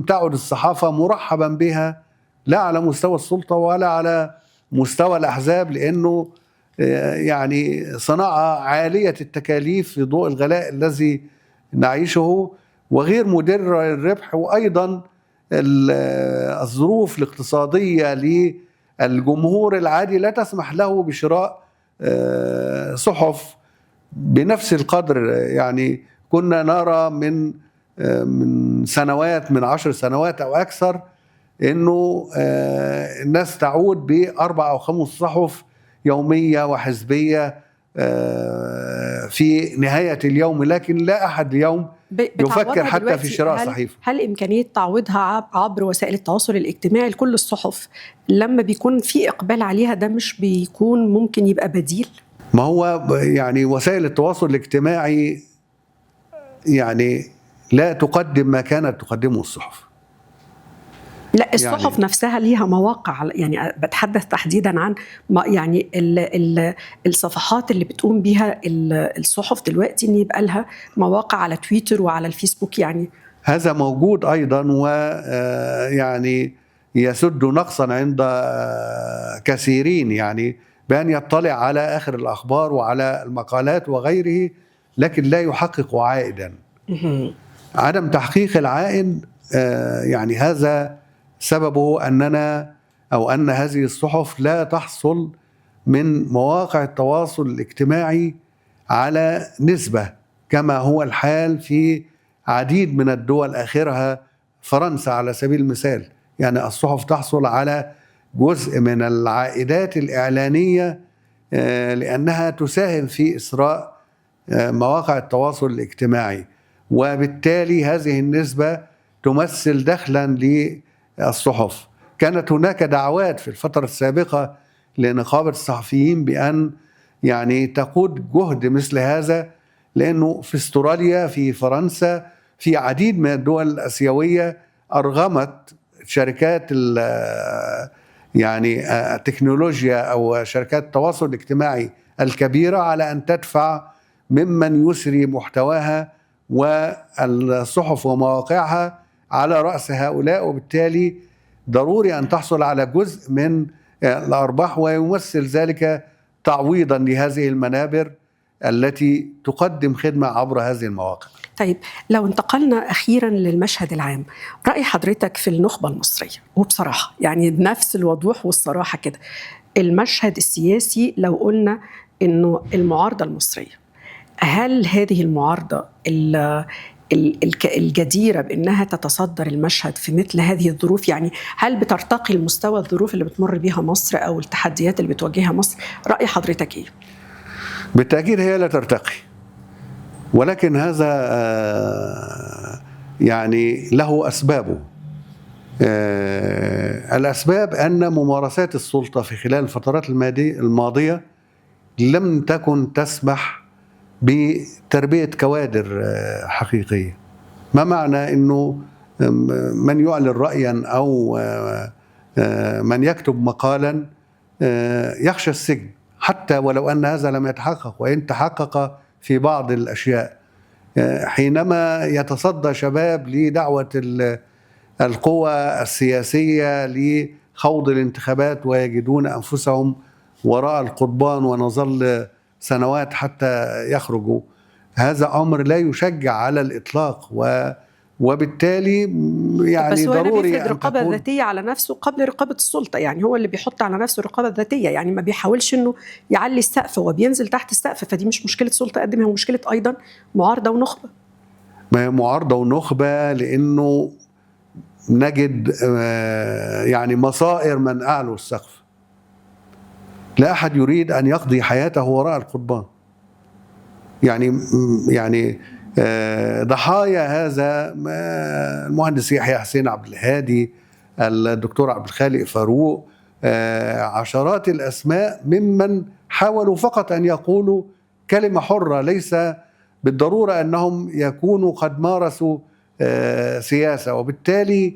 تعد الصحافة مرحبا بها، لا على مستوى السلطة ولا على مستوى الأحزاب، لأنه صناعة عالية التكاليف في ضوء الغلاء الذي نعيشه، وغير مدر للربح. وأيضا الظروف الاقتصادية للجمهور العادي لا تسمح له بشراء صحف بنفس القدر. كنا نرى من سنوات، من 10 سنوات أو أكثر، إنه الناس تعود ب4 أو 5 صحف يومية وحزبية في نهاية اليوم، لكن لا أحد اليوم يفكر حتى في شراء صحيفة. هل إمكانية تعويضها عبر وسائل التواصل الاجتماعي لكل الصحف لما بيكون في إقبال عليها، ده مش بيكون ممكن يبقى بديل؟ ما هو وسائل التواصل الاجتماعي لا تقدم ما كانت تقدمه الصحف. لا، الصحف نفسها ليها مواقع، بتحدث تحديدا عن الصفحات اللي بتقوم بها الصحف دلوقتي، ان يبقى لها مواقع على تويتر وعلى الفيسبوك. هذا موجود أيضا، ويعني يسد نقصا عند كثيرين، يعني بأن يطلع على آخر الأخبار وعلى المقالات وغيره، لكن لا يحقق عائدا. عدم تحقيق العائد يعني هذا سببه أننا أو أن هذه الصحف لا تحصل من مواقع التواصل الاجتماعي على نسبة كما هو الحال في عديد من الدول، آخرها فرنسا على سبيل المثال. يعني الصحف تحصل على جزء من العائدات الإعلانية لأنها تساهم في إثراء مواقع التواصل الاجتماعي، وبالتالي هذه النسبة تمثل دخلا للصحف. كانت هناك دعوات في الفترة السابقة لنقابة الصحفيين بأن يعني تقود جهد مثل هذا، لأنه في استراليا، في فرنسا، في عديد من الدول الآسيوية أرغمت شركات يعني التكنولوجيا أو شركات التواصل الاجتماعي الكبيرة على أن تدفع ممن يسري محتواها والصحف ومواقعها على رأس هؤلاء، وبالتالي ضروري أن تحصل على جزء من الأرباح، ويمثل ذلك تعويضا لهذه المنابر التي تقدم خدمة عبر هذه المواقع. طيب، لو انتقلنا أخيرا للمشهد العام، رأي حضرتك في النخبة المصرية، وبصراحة يعني بنفس الوضوح والصراحة كده، المشهد السياسي لو قلنا إنه المعارضة المصرية، هل هذه المعارضة الجديرة بأنها تتصدر المشهد في مثل هذه الظروف؟ يعني هل بترتقي المستوى الظروف اللي بتمر بها مصر أو التحديات اللي بتواجهها مصر؟ رأي حضرتك إيه؟ بالتأكيد هي لا ترتقي، ولكن هذا يعني له أسبابه. الأسباب أن ممارسات السلطة في خلال الفترات الماضية لم تكن تسمح بتربية كوادر حقيقية. ما معنى أنه من يعلن رأيا أو من يكتب مقالا يخشى السجن حتى ولو أن هذا لم يتحقق، وإن تحقق في بعض الأشياء. حينما يتصدى شباب لدعوة القوى السياسية لخوض الانتخابات ويجدون أنفسهم وراء القضبان ونظل سنوات حتى يخرجوا، هذا أمر لا يشجع على الإطلاق، وبالتالي يعني بس هو ضروري بيفرض رقابة ذاتية على نفسه قبل رقابة السلطة. يعني هو اللي بيحط على نفسه رقابة ذاتية، يعني ما بيحاولش إنه يعلي السقف، هو بينزل تحت السقف. فدي مش مشكلة سلطة قد ما هي مشكلة أيضا معارضة ونخبة. ما هي معارضة ونخبة، لأنه نجد يعني مصائر من أعلوا السقف. لا أحد يريد أن يقضي حياته وراء القضبان. يعني ضحايا هذا المهندس يحيى حسين عبد الهادي، الدكتور عبد الخالق فاروق، عشرات الأسماء ممن حاولوا فقط أن يقولوا كلمة حرة، ليس بالضرورة أنهم يكونوا قد مارسوا سياسة. وبالتالي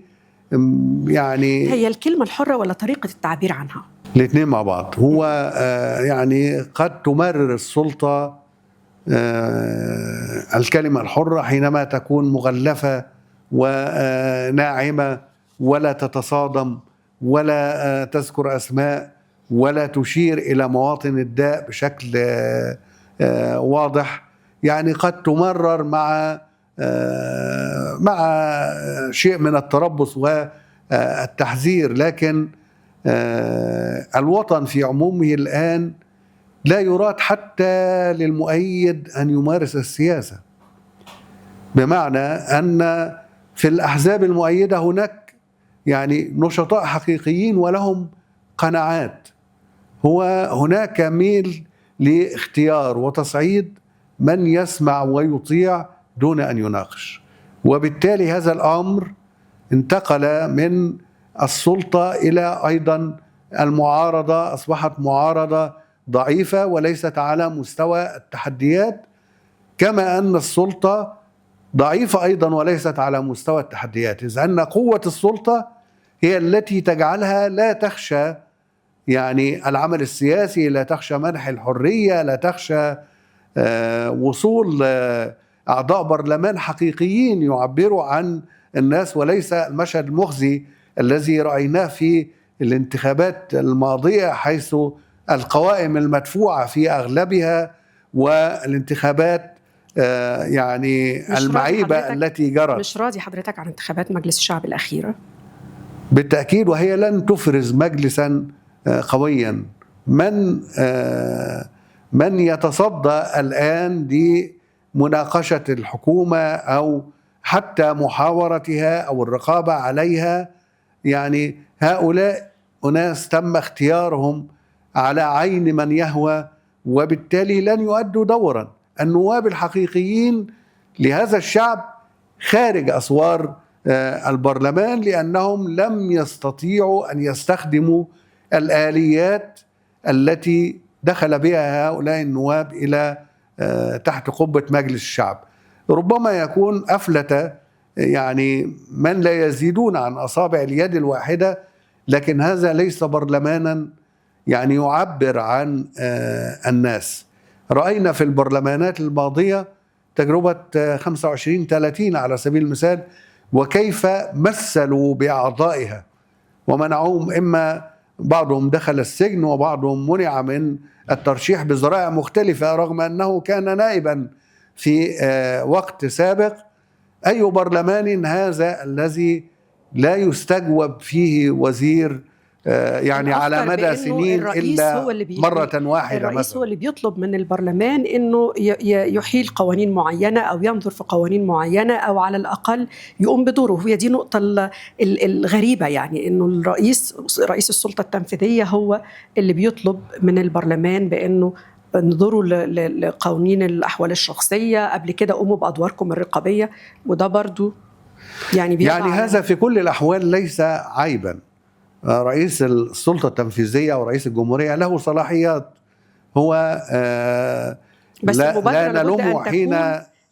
يعني هي الكلمة الحرة ولا طريقة التعبير عنها؟ الاثنين مع بعض. هو يعني قد تمرر السلطة الكلمة الحرة حينما تكون مغلفة وناعمة، ولا تتصادم ولا تذكر أسماء ولا تشير إلى مواطن الداء بشكل واضح. يعني قد تمرر مع شيء من التربص والتحذير، لكن الوطن في عمومه الآن لا يراد حتى للمؤيد أن يمارس السياسة، بمعنى أن في الأحزاب المؤيدة هناك يعني نشطاء حقيقيين ولهم قناعات. هو هناك ميل لاختيار وتصعيد من يسمع ويطيع دون أن يناقش، وبالتالي هذا الأمر انتقل من السلطة إلى أيضا المعارضة. أصبحت معارضة ضعيفة وليست على مستوى التحديات، كما أن السلطة ضعيفة أيضا وليست على مستوى التحديات، إذ أن قوة السلطة هي التي تجعلها لا تخشى يعني العمل السياسي، لا تخشى منح الحرية، لا تخشى وصول أعضاء برلمان حقيقيين يعبروا عن الناس، وليس المشهد المخزي الذي رأيناه في الانتخابات الماضية، حيث القوائم المدفوعة في أغلبها، والانتخابات يعني المعيبة التي جرت. مش راضي حضرتك عن انتخابات مجلس الشعب الأخيرة؟ بالتأكيد، وهي لن تفرز مجلسا قويا. من يتصدى الآن لمناقشة الحكومة أو حتى محاورتها أو الرقابة عليها، يعني هؤلاء أناس تم اختيارهم على عين من يهوى، وبالتالي لن يؤدوا دورا. النواب الحقيقيين لهذا الشعب خارج أسوار البرلمان، لأنهم لم يستطيعوا أن يستخدموا الآليات التي دخل بها هؤلاء النواب إلى تحت قبة مجلس الشعب. ربما يكون أفلت يعني من لا يزيدون عن أصابع اليد الواحدة، لكن هذا ليس برلمانا يعني يعبر عن الناس. رأينا في البرلمانات الماضية تجربة 25-30 على سبيل المثال، وكيف مثلوا بأعضائها ومنعوهم، إما بعضهم دخل السجن وبعضهم منع من الترشيح بذرائع مختلفة رغم أنه كان نائبا في وقت سابق. أي برلمان هذا الذي لا يستجوب فيه وزير يعني على مدى سنين إلا مرة واحدة؟ الرئيس مثلا هو اللي بيطلب من البرلمان أنه يحيل قوانين معينة أو ينظر في قوانين معينة أو على الأقل يقوم بدوره. هي دي نقطة الغريبة، يعني أنه رئيس السلطة التنفيذية هو اللي بيطلب من البرلمان بأنه انظروا لقوانين الأحوال الشخصية، قبل كده قوموا بأدواركم الرقابية. وده برضو يعني هذا في كل الأحوال ليس عيبا. رئيس السلطة التنفيذية أو رئيس الجمهورية له صلاحيات، هو بس لا نلومه حين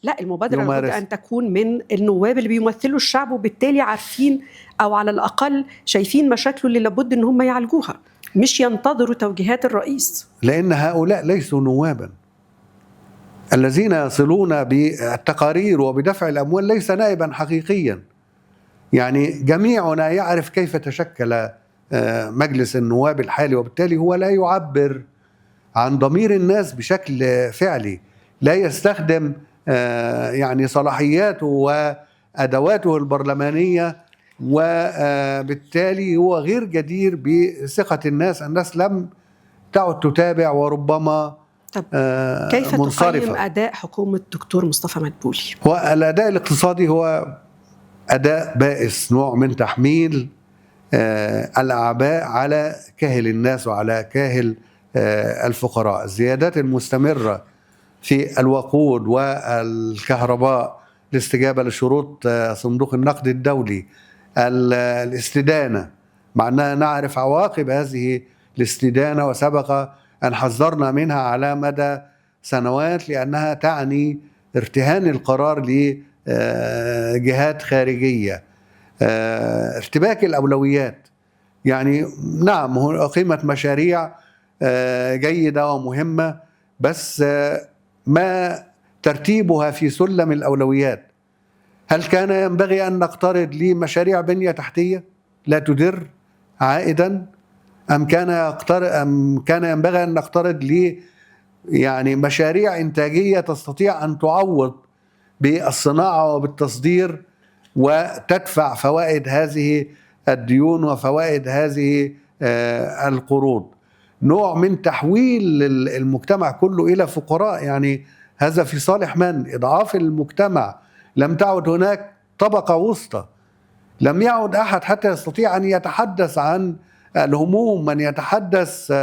لا، المبادرة لابد أن تكون من النواب اللي بيمثلوا الشعب، وبالتالي عارفين أو على الأقل شايفين مشاكله اللي لابد أن هم يعالجوها، مش ينتظروا توجيهات الرئيس. لأن هؤلاء ليسوا نوابا. الذين يصلون بالتقارير وبدفع الأموال ليس نائبا حقيقيا. يعني جميعنا يعرف كيف تشكل مجلس النواب الحالي، وبالتالي هو لا يعبر عن ضمير الناس بشكل فعلي، لا يستخدم يعني صلاحياته وأدواته البرلمانية، وبالتالي هو غير جدير بثقة الناس. الناس لم تعد تتابع وربما كيف منصرفة. تقيم أداء حكومة الدكتور مصطفى مدبولي؟ هو الأداء الاقتصادي هو أداء بائس، نوع من تحميل الأعباء على كاهل الناس وعلى كاهل الفقراء. الزيادات المستمرة في الوقود والكهرباء، الاستجابة لشروط صندوق النقد الدولي، الاستدانة، مع أننا نعرف عواقب هذه الاستدانة وسبق أن حذرنا منها على مدى سنوات، لأنها تعني ارتهان القرار لجهات خارجية. ارتباك الأولويات، يعني نعم أقيمت مشاريع جيدة ومهمة، بس ما ترتيبها في سلم الأولويات؟ هل كان ينبغي أن نقترض لمشاريع بنية تحتية لا تدر عائدا، أم كان ينبغي أن نقترض يعني مشاريع إنتاجية تستطيع أن تعوض بالصناعة وبالتصدير وتدفع فوائد هذه الديون وفوائد هذه القروض؟ نوع من تحويل المجتمع كله إلى فقراء. يعني هذا في صالح من؟ إضعاف المجتمع. لم تعد هناك طبقة وسطى، لم يعد أحد حتى يستطيع أن يتحدث عن الهموم. من يتحدث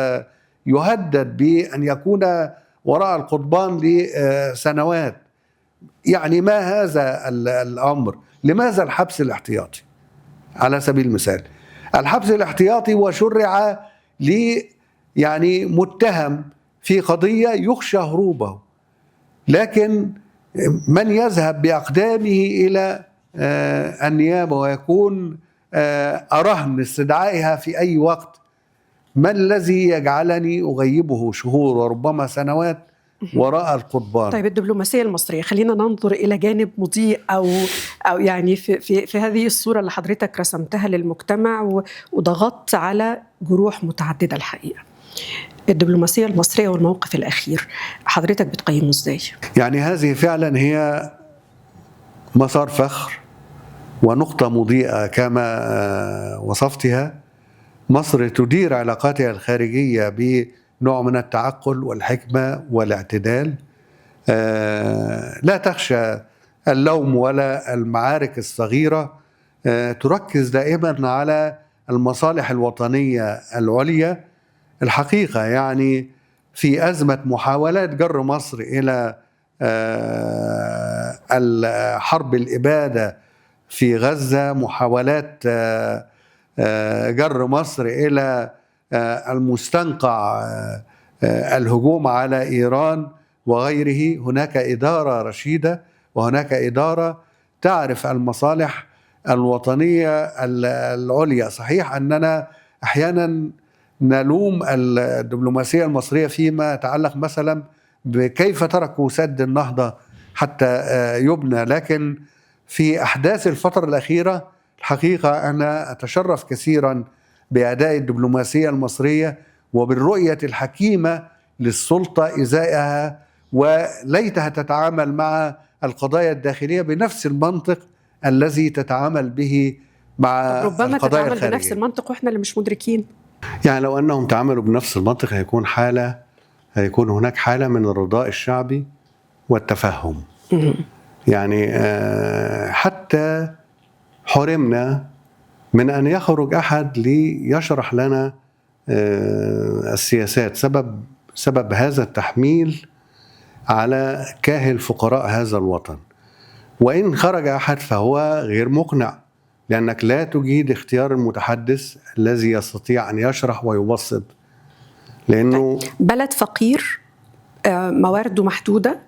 يهدد بأن يكون وراء القضبان لسنوات. يعني ما هذا الأمر؟ لماذا الحبس الاحتياطي على سبيل المثال؟ الحبس الاحتياطي وشرع يعني متهم في قضية يخشى هروبه، لكن من يذهب بأقدامه إلى النيابة ويكون أرهن استدعائها في أي وقت، ما الذي يجعلني أغيبه شهور وربما سنوات وراء القضبان. طيب الدبلوماسية المصرية، خلينا ننظر إلى جانب مضيء أو يعني في هذه الصورة اللي حضرتك رسمتها للمجتمع وضغطت على جروح متعددة الحقيقة. الدبلوماسية المصرية والموقف الأخير حضرتك بتقيمه إزاي؟ يعني هذه فعلا هي مسار فخر ونقطة مضيئة كما وصفتها. مصر تدير علاقاتها الخارجية بنوع من التعقل والحكمة والاعتدال، لا تخشى اللوم ولا المعارك الصغيرة، تركز دائما على المصالح الوطنية العليا. الحقيقة يعني في أزمة محاولات جر مصر إلى الحرب الإبادة في غزة، محاولات جر مصر إلى المستنقع الهجوم على إيران وغيره، هناك إدارة رشيدة وهناك إدارة تعرف المصالح الوطنية العليا. صحيح أننا أحيانا نلوم الدبلوماسية المصرية فيما يتعلق مثلا بكيف تركوا سد النهضة حتى يبنى، لكن في أحداث الفترة الأخيرة الحقيقة أنا أتشرف كثيرا بأداء الدبلوماسية المصرية وبالرؤية الحكيمة للسلطة إزائها، وليتها تتعامل مع القضايا الداخلية بنفس المنطق الذي تتعامل به مع ربما القضايا تتعامل الخارجية بنفس المنطق وإحنا اللي مش مدركين. يعني لو أنهم تعاملوا بنفس المنطق هيكون هناك حالة من الرضاء الشعبي والتفهم. يعني حتى حرمنا من أن يخرج أحد ليشرح لنا السياسات. سبب هذا التحميل على كاهل فقراء هذا الوطن، وإن خرج أحد فهو غير مقنع، لأنك لا تجيد اختيار المتحدث الذي يستطيع أن يشرح ويبسط، لأنه بلد فقير موارده محدودة،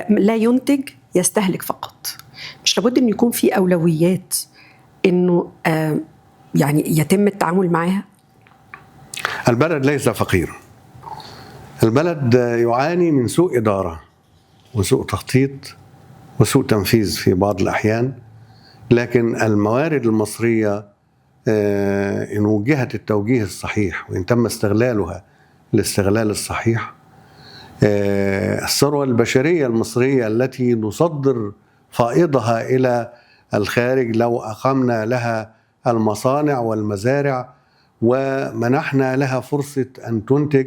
لا ينتج، يستهلك فقط. مش لابد أن يكون في أولويات أنه يعني يتم التعامل معها؟ البلد ليس فقير، البلد يعاني من سوء إدارة وسوء تخطيط وسوء تنفيذ في بعض الأحيان، لكن الموارد المصرية إن وجهت التوجيه الصحيح وإن تم استغلالها الاستغلال الصحيح، الثروة البشرية المصرية التي نصدر فائضها إلى الخارج لو أقمنا لها المصانع والمزارع ومنحنا لها فرصة أن تنتج.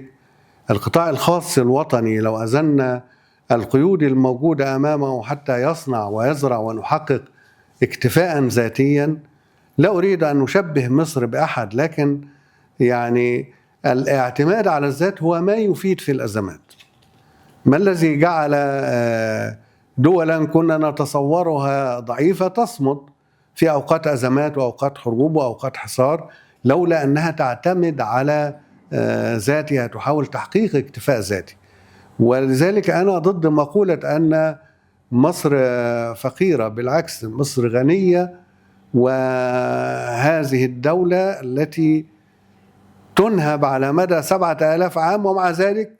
القطاع الخاص الوطني لو أزلنا القيود الموجودة أمامه حتى يصنع ويزرع ونحقق اكتفاء ذاتيا. لا أريد أن نشبه مصر بأحد، لكن يعني الاعتماد على الذات هو ما يفيد في الأزمات. ما الذي جعل دولا كنا نتصورها ضعيفة تصمد في أوقات أزمات وأوقات حروب وأوقات حصار، لولا أنها تعتمد على ذاتها، تحاول تحقيق اكتفاء ذاتي. ولذلك أنا ضد مقولة أن مصر فقيرة، بالعكس مصر غنية، وهذه الدولة التي تنهب على مدى 7000 عام ومع ذلك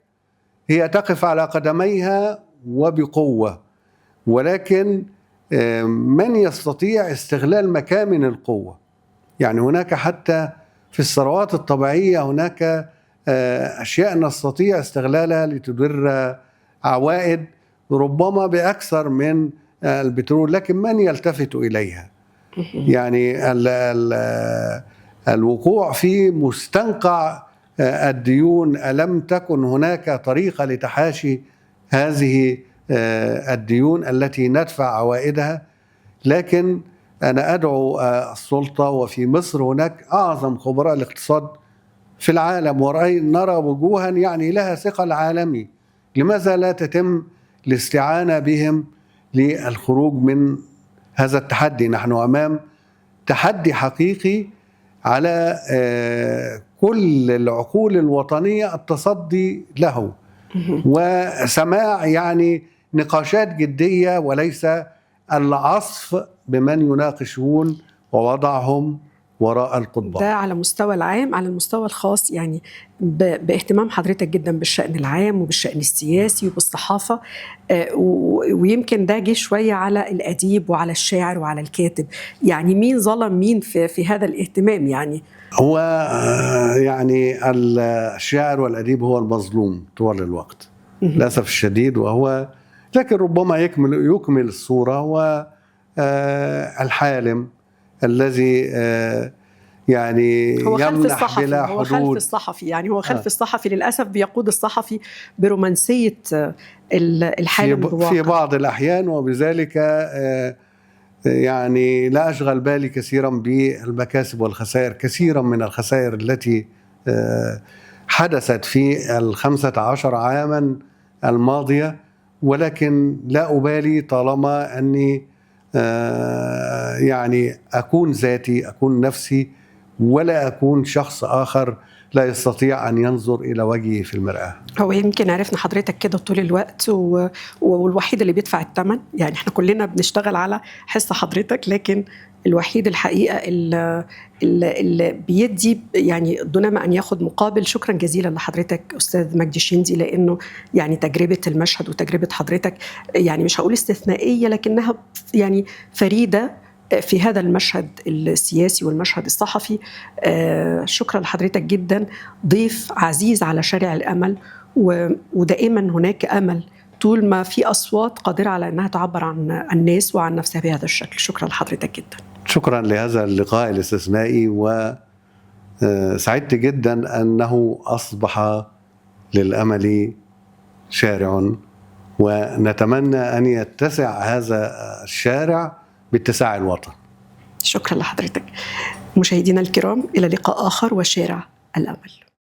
هي تقف على قدميها وبقوة، ولكن من يستطيع استغلال مكامن القوة. يعني هناك حتى في الثروات الطبيعية هناك أشياء نستطيع استغلالها لتدر عوائد ربما بأكثر من البترول، لكن من يلتفت إليها؟ يعني الوقوع في مستنقع الديون، ألم تكن هناك طريقة لتحاشي هذه الديون التي ندفع عوائدها؟ لكن أنا أدعو السلطة، وفي مصر هناك أعظم خبراء الاقتصاد في العالم ونرى وجوها يعني لها ثقل عالمي، لماذا لا تتم الاستعانة بهم للخروج من هذا التحدي؟ نحن أمام تحدي حقيقي على كل العقول الوطنية التصدي له وسماع يعني نقاشات جدية، وليس العصف بمن يناقشون ووضعهم وراء القضبان. ده على مستوى العام. على المستوى الخاص يعني باهتمام حضرتك جدا بالشأن العام وبالشأن السياسي وبالصحافة، ويمكن ده جه شوية على الأديب وعلى الشاعر وعلى الكاتب. يعني مين ظلم مين في هذا الاهتمام؟ يعني هو يعني الشاعر والأديب هو المظلوم طوال الوقت للأسف الشديد، وهو لكن ربما يكمل الصورة هو الحالم الذي يعني هو خلف يمنح الصحفي، بلا هو حدود. خلف الصحفي، يعني هو خلف الصحفي للأسف بيقود الصحفي برومانسية الحالم بواقع في بعض الأحيان، وبذلك يعني لا أشغل بالي كثيرا بالمكاسب والخسائر. كثيرا من الخسائر التي حدثت في 15 عاما الماضية، ولكن لا أبالي طالما أني يعني أكون ذاتي، أكون نفسي، ولا أكون شخص آخر لا يستطيع أن ينظر إلى وجهي في المرآة. هو يمكن عرفنا حضرتك كده طول الوقت، والوحيد اللي بيدفع الثمن، يعني احنا كلنا بنشتغل على حس حضرتك، لكن الوحيد الحقيقة اللي بيدي يعني دون أن ياخد مقابل. شكرا جزيلا لحضرتك أستاذ مجدي الشندي، لأنه يعني تجربة المشهد وتجربة حضرتك يعني مش هقول استثنائية لكنها يعني فريدة في هذا المشهد السياسي والمشهد الصحفي. شكرا لحضرتك جدا، ضيف عزيز على شارع الأمل، ودائما هناك أمل طول ما في أصوات قادرة على أنها تعبر عن الناس وعن نفسها بهذا الشكل. شكرا لحضرتك جدا. شكرا لهذا اللقاء الاستثنائي، وسعدت جدا أنه أصبح للأمل شارع، ونتمنى أن يتسع هذا الشارع باتساع الوطن. شكرا لحضرتك. مشاهدينا الكرام، إلى لقاء آخر وشارع الأمل.